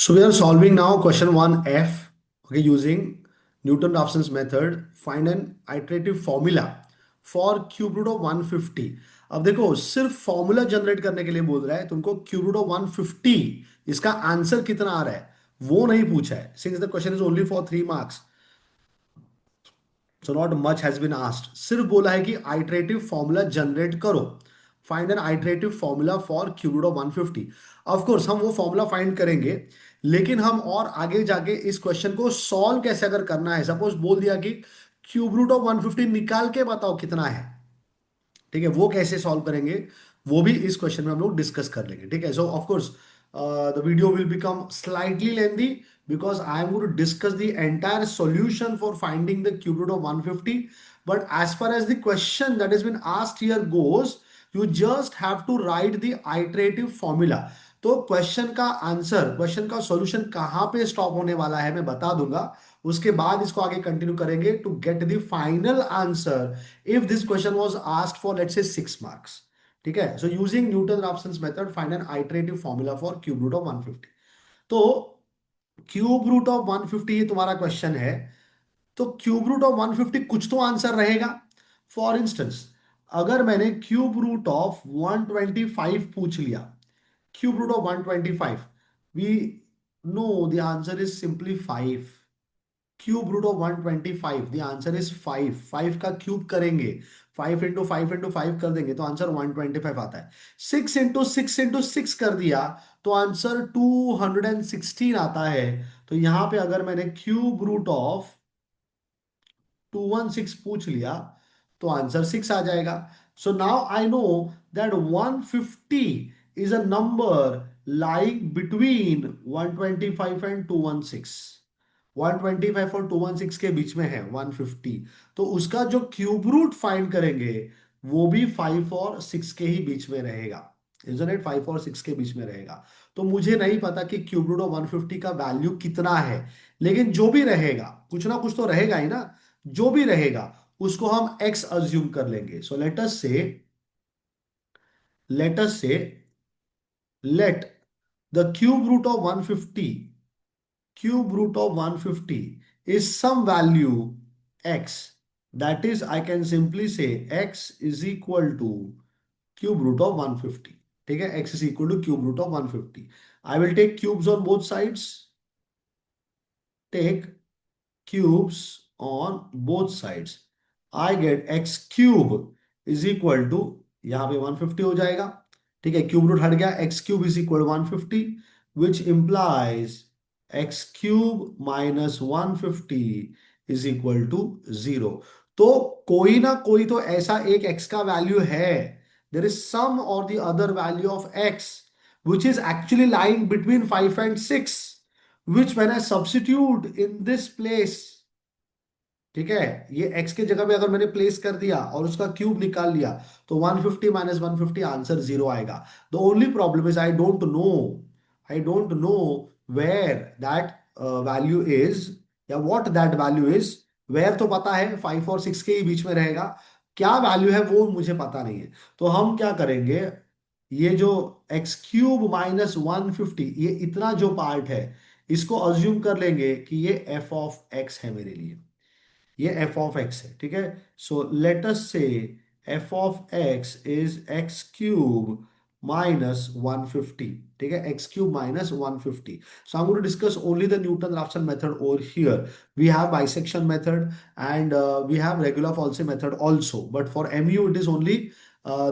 So we are solving now question 1F, okay, using Newton-Raphson's method. Find an iterative formula for cube root of 150. अब देखो सिर्फ formula generate करने के लिए बोल रहा है तुमको क्यूब रूट ऑफ 150 इसका आंसर कितना आ रहा है वो नहीं पूछा है. Since the question is only for 3 marks, so not much has been asked. सिर्फ बोला है कि आइटरेटिव फॉर्मूला जनरेट करो. Find an iterative formula for cube root of 150. Of course हम वो फॉर्मूला फाइंड करेंगे, लेकिन हम और आगे जाके इस क्वेश्चन को सॉल्व कैसे अगर करना है. सपोज बोल दिया कि क्यूब रूट ऑफ 150 निकाल के बताओ कितना है, ठीक है, वो कैसे सॉल्व करेंगे वो भी इस क्वेश्चन में हम लोग डिस्कस कर लेंगे. ठीक है, सो of course the video will become slightly lengthy because I am going to discuss the entire solution for finding the cube root of 150. But as far as the question that has been asked here goes, you just have to write the iterative formula. तो question का answer, question का solution कहां पे stop होने वाला है मैं बता दूंगा. उसके बाद इसको आगे कंटिन्यू करेंगे to get the final answer if this question was asked for let's say 6 marks. ठीक है, so using Newton Raphson's method find an iterative formula for cube root of 150. तो क्यूब रूट ऑफ 150 ये तुम्हारा question है, तो cube root of 150 कुछ तो answer रहेगा. फॉर इंस्टेंस अगर मैंने क्यूब रूट ऑफ 125 पूछ लिया, cube root of 125, we know the answer is simply 5. Cube root of 125 the answer is 5. 5 का क्यूब करेंगे, 5 इंटू 5 इंटू 5 कर देंगे तो आंसर 125 आता है. 6 इंटू 6 इंटू 6 कर दिया तो आंसर 216 आता है. तो यहां पे अगर मैंने क्यूब रूट ऑफ 216 पूछ लिया तो आंसर 6 आ जाएगा. सो now I know that 150 is a number like between 125 and 216. 125 और 216 के बीच में है 150. तो उसका जो क्यूब रूट फाइंड करेंगे वो भी 5 और 6 के ही बीच में रहेगा. Isn't it? 5 और 6 के बीच में रहेगा. तो मुझे नहीं पता कि क्यूब रूट ऑफ 150 का वैल्यू कितना है, लेकिन जो भी रहेगा कुछ ना कुछ तो रहेगा ही ना. जो भी रहेगा उसको हम x अज्यूम कर लेंगे. सो let us say let the cube root of 150, cube root of 150 is some value x. That is, I can simply say x is equal to cube root of 150. ठीक है, x is equal to cube root of 150. I will take cubes on both sides. Take cubes on both sides. I get x cube is equal to, यहां पे 150 हो जाएगा. ठीक है, cube root हट गया, x cube is equal to 150, which implies x cube minus 150 is equal to 0. तो कोई ना कोई तो ऐसा एक x का वैल्यू है. There is some or the other value of x which is actually lying between 5 and 6, which when I substitute in this place, ठीक है, ये x के जगह पे अगर मैंने प्लेस कर दिया और उसका क्यूब निकाल लिया तो 150 माइनस 150 आंसर 0 आएगा. The only problem is I don't know where that value is, या what that value is. Where तो पता है 5 और 6 के ही बीच में रहेगा, क्या वैल्यू है वो मुझे पता नहीं है. तो हम क्या करेंगे, ये जो एक्स क्यूब माइनस 150 ये इतना जो पार्ट है इसको अज्यूम कर लेंगे कि ये एफ ऑफ एक्स है मेरे लिए. ये एफ ऑफ एक्स है. ठीक है, सो लेट अस से F of x is x cube minus 150. ठीक है, x cube minus 150. So I'm going to discuss only the Newton-Raphson method over here. We have bisection method and we have regular false method also. But for MU it is only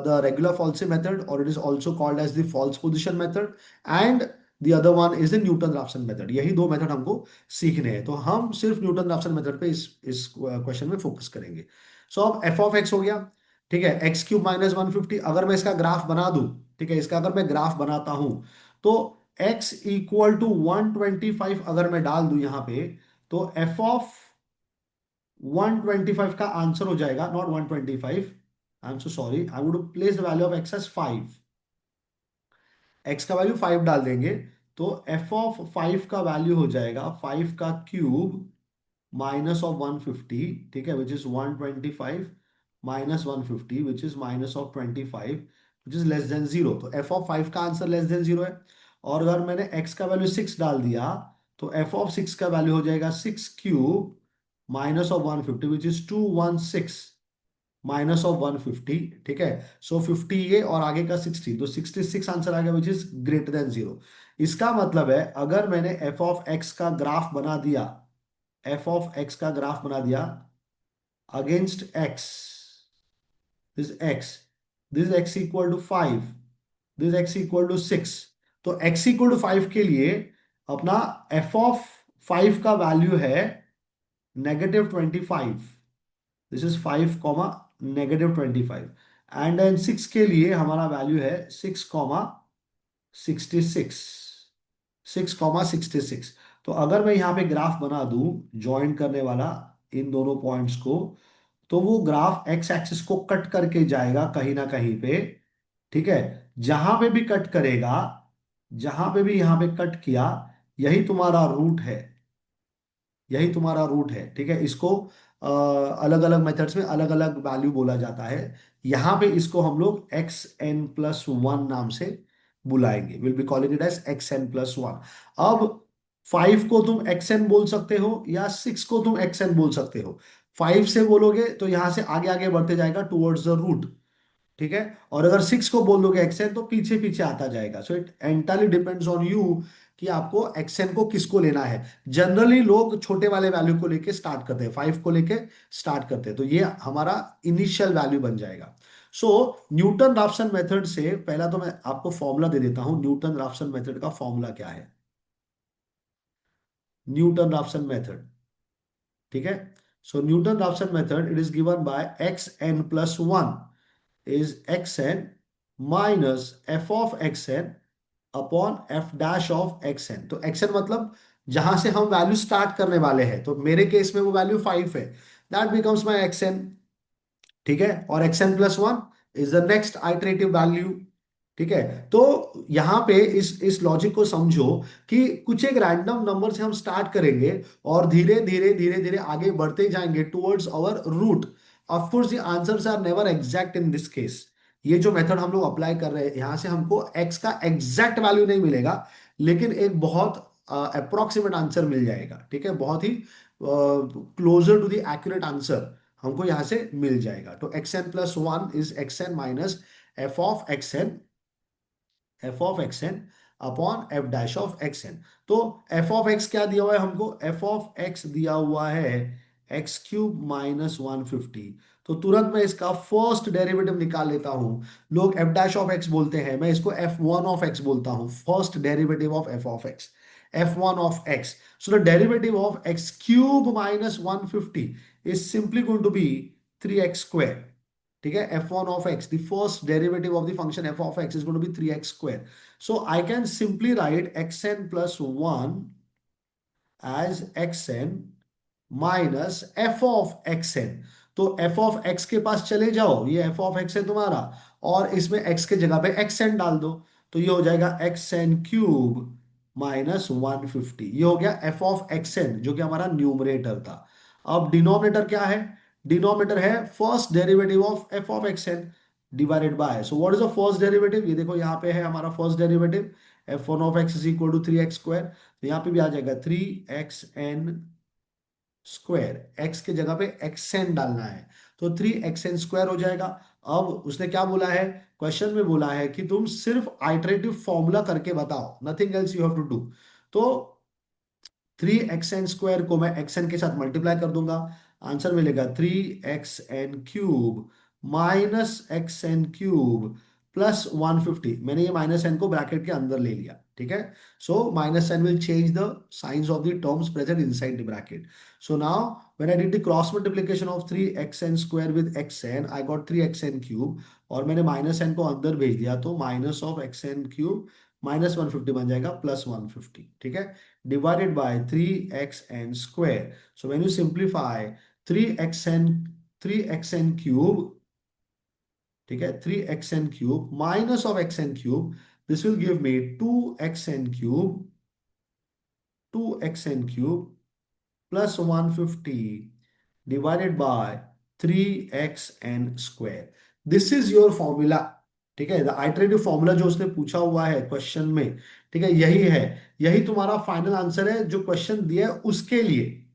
the regular false method, or it is also called as the false position method. And the other one is the Newton-Raphson method. यही दो method हमको सीखने हैं, तो हम सिर्फ Newton Raphson method पे इस क्वेश्चन में फोकस करेंगे. सो अब एफ ऑफ एक्स हो गया. ठीक है, एक्स क्यूब माइनस 150. अगर मैं इसका ग्राफ बना दूं, ठीक है, इसका अगर मैं ग्राफ बनाता हूं तो x इक्वल टू 125 अगर मैं डाल दूं यहां पे, तो एफ ऑफ 125 का आंसर हो जाएगा, not 125, I am so sorry, I would place the value of x as 5. X का वैल्यू 5 डाल देंगे तो एफ ऑफ 5 का वैल्यू हो जाएगा 5 का क्यूब माइनस ऑफ 150. ठीक है, which is 125 minus 150 which is minus of 25 which is less than 0. तो एफ ऑफ 5 का आंसर लेस देन 0 है. और अगर मैंने x का वैल्यू 6 डाल दिया तो एफ ऑफ 6 का वैल्यू हो जाएगा 6 cube minus of 150 which is 216 minus of 150। ठीक है, सो 50 ये और आगे का 60, तो 66 आंसर आ गया which is greater than zero. इसका मतलब है अगर मैंने एफ ऑफ एक्स का ग्राफ बना दिया, एफ ऑफ एक्स का ग्राफ बना दिया against x, this x, this x equal to 5, this x equal to 6, तो एक्स इक्वल टू 5 के लिए अपना एफ ऑफ 5 का वैल्यू है -25, this is 5 comma -25, and then 6 के लिए हमारा वैल्यू है 6,66, 6,66। तो अगर मैं यहाँ पे ग्राफ बना दूं ज्वाइन करने वाला इन दोनों पॉइंट्स को, तो वो ग्राफ एक्स एक्सिस को कट करके जाएगा कहीं ना कहीं पे। ठीक है, जहां पे भी कट करेगा, जहां पे भी यहां पे कट किया, यही तुम्हारा रूट है, यही तुम्हारा रूट है। ठीक है, इसको अलग अलग मेथड्स में अलग अलग वैल्यू बोला जाता है। यहां पे इसको हम लोग xn+1 नाम से बुलाएंगे, will be calling it as xn+1। अब 5 को तुम xn बोल सकते हो या 6 को तुम xn बोल सकते हो। 5 से बोलोगे तो यहां से आगे आगे बढ़ते जाएगा टुवर्ड्स द रूट। ठीक है, और अगर 6 को बोल दोगे एक्सएन तो पीछे पीछे आता जाएगा। So it entirely depends on you कि आपको एक्सएन को किसको लेना है। जनरली लोग छोटे वाले वैल्यू को लेके स्टार्ट करते हैं, 5 को लेके स्टार्ट करते हैं, तो ये हमारा इनिशियल वैल्यू बन जाएगा। सो न्यूटन राफसन मेथड से पहला तो मैं आपको फॉर्मूला दे देता हूं, न्यूटन राफसन मेथड का फॉर्मूला क्या है। न्यूटन राफसन मेथड, ठीक है, so Newton Raphson method it is given by xn+1 is xn minus F of xn upon F dash of xn। तो xn मतलब जहां से हम वैल्यू स्टार्ट करने वाले हैं, तो मेरे केस में वो वैल्यू 5 है, दैट बिकम्स माई xn। ठीक है, और xn+1 is the next iterative value. ठीक है, तो यहां पे इस लॉजिक को समझो कि कुछ एक रैंडम नंबर से हम स्टार्ट करेंगे और धीरे धीरे धीरे धीरे आगे बढ़ते जाएंगे towards our root. Of course the answers are never exact in this case. ये जो मेथड हम लोग अप्लाई कर रहे हैं यहां से हमको x का एग्जैक्ट वैल्यू नहीं मिलेगा, लेकिन एक बहुत अप्रोक्सीमेट आंसर मिल जाएगा। ठीक है, बहुत ही closer to the accurate answer हमको यहां से मिल जाएगा। तो xn+1 is xn minus F of XN, F of XN upon F dash of XN. तो एफ ऑफ एक्स क्या दिया हुआ है हमको, एफ ऑफ एक्स दिया हुआ है x³ - 150। तो तुरंत मैं इसका फर्स्ट डेरिवेटिव निकाल लेता हूं। लोग एफ डैश ऑफ एक्स बोलते हैं, मैं इसको f1 ऑफ एक्स बोलता हूं, first derivative of f of x, f1 of x. So the derivative of x³ - 150 is simply going to be 3x square। ठीक है, f1 of x, the first derivative of the function f of x is going to be 3x square। So I can simply write xn+1 as xn minus F of x n. तो F of x के पास चले जाओ, ये F of x है तुम्हारा, और इसमें एक्स के जगह पे एक्स एन डाल दो, तो ये हो जाएगा xn³ - 150। ये हो गया एफ ऑफ एक्स एन जो कि हमारा न्यूमरेटर था। अब डिनोमिनेटर क्या है, डिनोमिनेटर है first derivative of f of x n divided by, so what is the first derivative, ये देखो यहाँ पे है हमारा first derivative f1 of x is equal to 3x²। तो यहाँ पे भी आ जाएगा 3xn², x के जगह पे xn डालना है, तो 3xn² हो जाएगा। अब उसने क्या बोला है, क्वेश्चन में बोला है कि तुम सिर्फ आइटरेटिव फॉर्मूला करके बताओ, nothing else you have to do. तो 3xn² को मैं xn के साथ मल्टीप्लाई कर दूंगा, आंसर मिलेगा 3xn³ माइनस xn³ प्लस 150। मैंने ये माइनस एन को ब्रैकेट के अंदर ले लिया। ठीक है, so minus n will change the signs of the terms present inside the bracket. So now when I did the cross multiplication of 3xn² with xn I got 3xn³ और मैंने minus N को अंदर भेज दिया, तो minus of xn³ -150 बन जाएगा +150। ठीक है, divided by 3xn square। So when you simplify 3xn cube, ठीक है, 3xn³ minus of xn³, this will give me 2xn³ 2xn³ plus 150 divided by 3xn square। This is your formula। ठीक है, the iterative formula जो उसने पूछा हुआ है question में, ठीक है, यही है, यही तुम्हारा फाइनल आंसर है जो क्वेश्चन दिया है उसके लिए,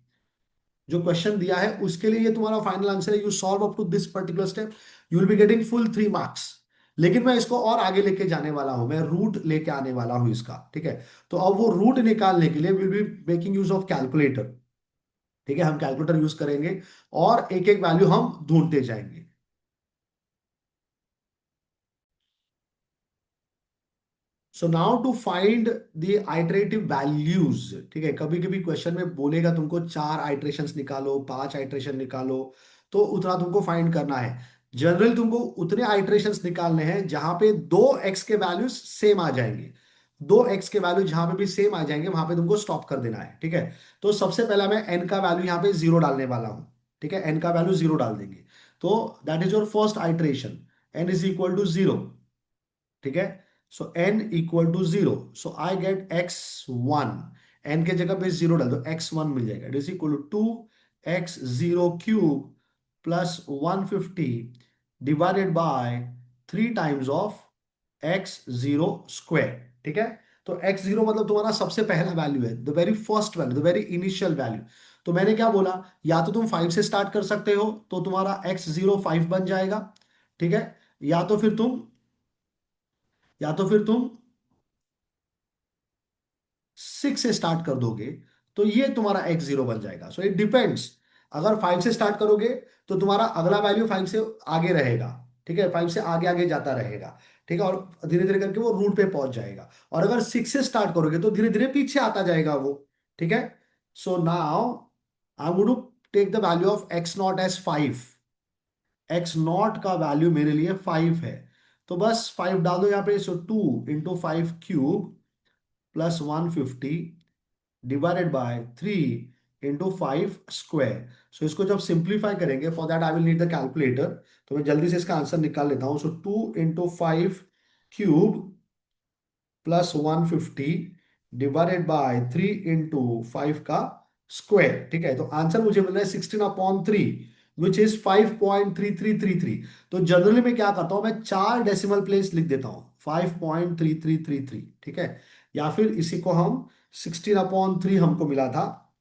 जो क्वेश्चन दिया है उसके लिए ये तुम्हारा फाइनल आंसर है। You solve up to this particular step, you will be getting full 3 marks. लेकिन मैं इसको और आगे लेके जाने वाला हूं, मैं रूट लेके आने वाला हूं इसका, ठीक है। तो अब वो रूट निकालने के लिए will be making use of calculator, ठीक है, हम कैलकुलेटर यूज करेंगे और एक एक वैल्यू हम ढूंढते जाएंगे। So now to find the iterative values, ठीक है, कभी कभी क्वेश्चन में बोलेगा तुमको 4 आइटरेशंस निकालो, 5 आइटरेशन निकालो, तो उतना तुमको फाइंड करना है। जनरली तुमको उतने आइटरेशंस निकालने हैं जहां पे दो एक्स के वैल्यूज सेम आ जाएंगे, दो एक्स के वैल्यू जहां पे भी सेम आ जाएंगे वहां पे तुमको स्टॉप कर देना है, ठीक है। तो सबसे पहला मैं एन का वैल्यू यहाँ पे 0 डालने वाला हूँ, ठीक है, एन का वैल्यू 0 डाल देंगे। तो that is your first iteration, n is equal to 0, ठीक है। So n equal to 0, so I get x1, n के जगह पे 0 डाल दो, x1 मिल जाएगा। It is equal to 2x0 cube plus 150 divided by 3 times of x0 square, ठीक है। तो x0 मतलब तुम्हारा सबसे पहला वैल्यू है, the very first value, the very initial value. तो मैंने क्या बोला, या तो तुम 5 से स्टार्ट कर सकते हो, तो तुम्हारा x0 5 बन जाएगा, ठीक है। या तो फिर तुम या तो फिर तुम 6 से स्टार्ट कर दोगे, तो ये तुम्हारा x0 बन जाएगा। सो इट डिपेंड्स, अगर 5 से स्टार्ट करोगे तो तुम्हारा अगला वैल्यू 5 से आगे रहेगा, ठीक है, 5 से आगे आगे जाता रहेगा, ठीक है, और धीरे धीरे करके वो रूट पे पहुंच जाएगा। और अगर 6 से स्टार्ट करोगे तो धीरे धीरे पीछे आता जाएगा वो, ठीक है। So now I would take the value of x0 as 5, x0 का वैल्यू मेरे लिए 5 है, तो बस 5 डाल दो यहाँ पे। So 2 × 5 cube plus 150 divided by 3 × 5 square. So इसको जब सिंप्लीफाई करेंगे, for that I will need the calculator, तो मैं जल्दी से इसका आंसर निकाल लेता हूं। So 2 × 5 cube plus 150 divided by 3 × 5 का स्क्वायर, ठीक है। तो आंसर मुझे मिल रहा है 16/3, विच इज 5.3333। तो जनरली मैं क्या करता हूं, मैं 4 डेसिमल प्लेस लिख देता हूं, 5.3333, ठीक है। या फिर इसी को हम 16/3 हमको मिला था,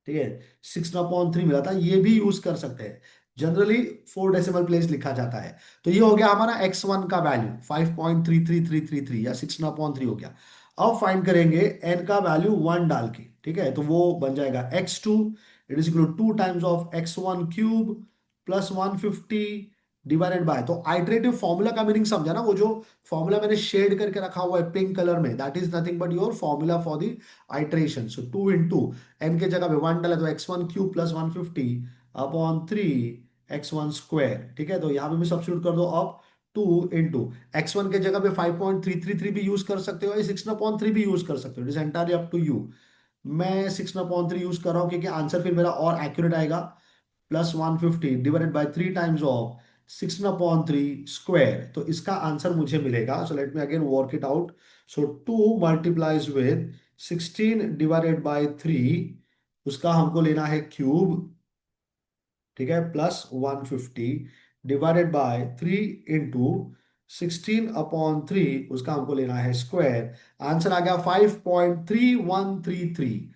ठीक है, 16/3 मिला था, ये भी यूज कर सकते हैं। जनरली 4 डेसिमल प्लेस लिखा जाता है। तो ये हो गया हमारा x1 का वैल्यू 5.33333 या 16/3 हो गया। अब फाइंड करेंगे n का वैल्यू 1 डाल के, ठीक है, तो वो बन जाएगा x2, it is equal two times of x1 cube plus 150 divided bye, तो आइटरेटिव फॉर्मूला का मीनिंग समझा ना, वो जो फॉर्मूला मैंने शेड करके रखा हुआ है पिंक कलर में, that is nothing but your formula for the iteration. So 2 × n के जगह पे 1 डाला तो x1 cube plus 150/3 x1 square, ठीक है। तो यहाँ पे भी सब्स्टिट्यूट कर दो। अब 2 × x1 के जगह पे 5.333 भी यूज कर सकते हो, 16/3 भी यूज कर सकते हो, it is entirely up to you. मैं 16/3 यूज कर रहा हूँ क्योंकि आंसर फिर मेरा और एक्यूरेट आएगा। Plus 150 divided by 3 times of 16/3 square, तो इसका आंसर मुझे मिलेगा। So let me again work it out. So 2 multiplies with 16 divided by 3, उसका हमको लेना है क्यूब, ठीक है, प्लस 150 डिवाइडेड बाय 3 × 16/3, उसका हमको लेना है स्क्वायर। आंसर आ गया 5.3133,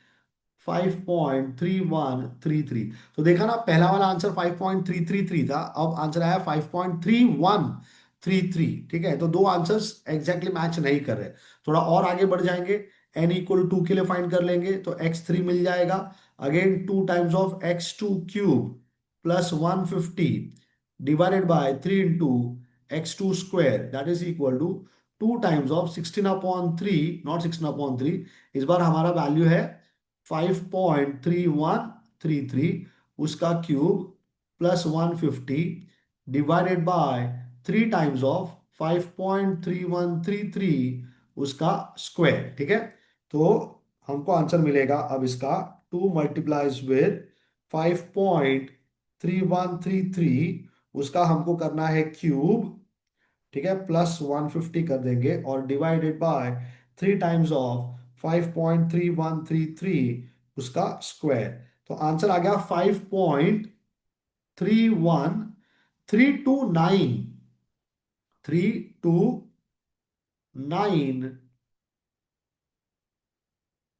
5.3133। तो देखा ना, पहला वाला आंसर 5.333 था, अब आंसर आया 5.3133, ठीक है। तो दो आंसर्स एग्जैक्टली मैच नहीं कर रहे। थोड़ा और आगे बढ़ जाएंगे, n=2 के लिए फाइंड कर लेंगे, तो x3 मिल जाएगा। Again 2 times of x2 cube plus 150 divided by 3 × x2 square, that is equal to 2 times of 16/3, not 16/3, इस बार हमारा वैल्यू है 5.3133, उसका cube plus 150 divided by 3 times of 5.3133, उसका स्क्वायर, ठीक है। तो हमको आंसर मिलेगा अब इसका 2 मल्टीप्लाइज विद 5.3133, उसका हमको करना है क्यूब, ठीक है, प्लस 150 कर देंगे और डिवाइडेड बाय 3 टाइम्स ऑफ 5.3133, उसका स्क्वायर। तो आंसर आ गया 5.31329, 329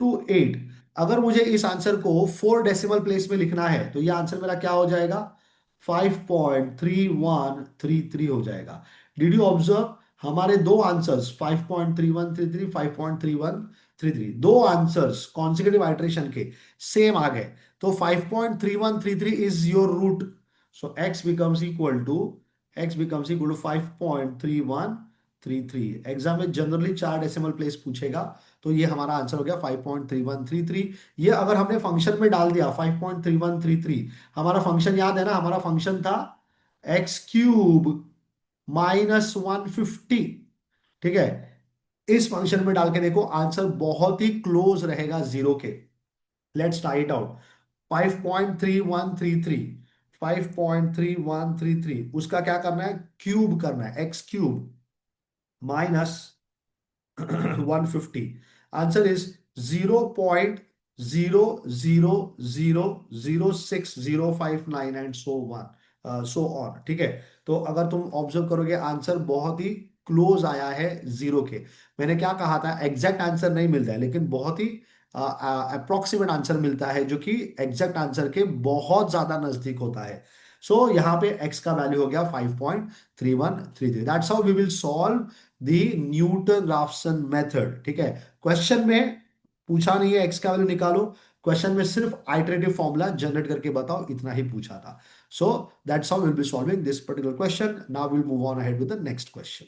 टू 8। अगर मुझे इस आंसर को 4 डेसिमल प्लेस में लिखना है तो ये आंसर मेरा क्या हो जाएगा? 5.3133 हो जाएगा। Did you observe? हमारे दो आंसर्स 5.3133, 5.3133, दो आंसर्स कॉन्सेक्यूटिव आइट्रेशन के सेम आ गए। तो 5.3133 is your root. So x becomes equal to 5.3133। Exam में जनरली 4 डेसिमल प्लेस पूछेगा, तो ये हमारा आंसर हो गया 5.3133। ये अगर हमने फंक्शन में डाल दिया 5.3133, हमारा फंक्शन याद है ना, हमारा फंक्शन था x³ -150। ठीक है, इस फंक्शन में डाल के देखो, आंसर बहुत ही क्लोज रहेगा जीरो के। Let's try it out. 5.3133, 5.3133, उसका क्या करना है? क्यूब करना है, x³ -150। Answer is 0.0000605 and so on. ठीक है, तो अगर तुम ऑब्जर्व करोगे आंसर बहुत ही क्लोज आया है जीरो के। मैंने क्या कहा था, एग्जैक्ट आंसर नहीं मिलता है, लेकिन बहुत ही अप्रोक्सीमेट आंसर मिलता है, जो कि एग्जैक्ट आंसर के बहुत ज्यादा नजदीक होता है। सो यहाँ पे x का वैल्यू हो गया 5.3133। That's how we will solve the Newton Raphson method. ठीक है, क्वेश्चन में पूछा नहीं है x का वैल्यू निकालो, क्वेश्चन में सिर्फ आइटरेटिव फॉर्मूला जनरेट करके बताओ, इतना ही पूछा था। So that's how will be solving this particular question. Now will move on ahead with the next question.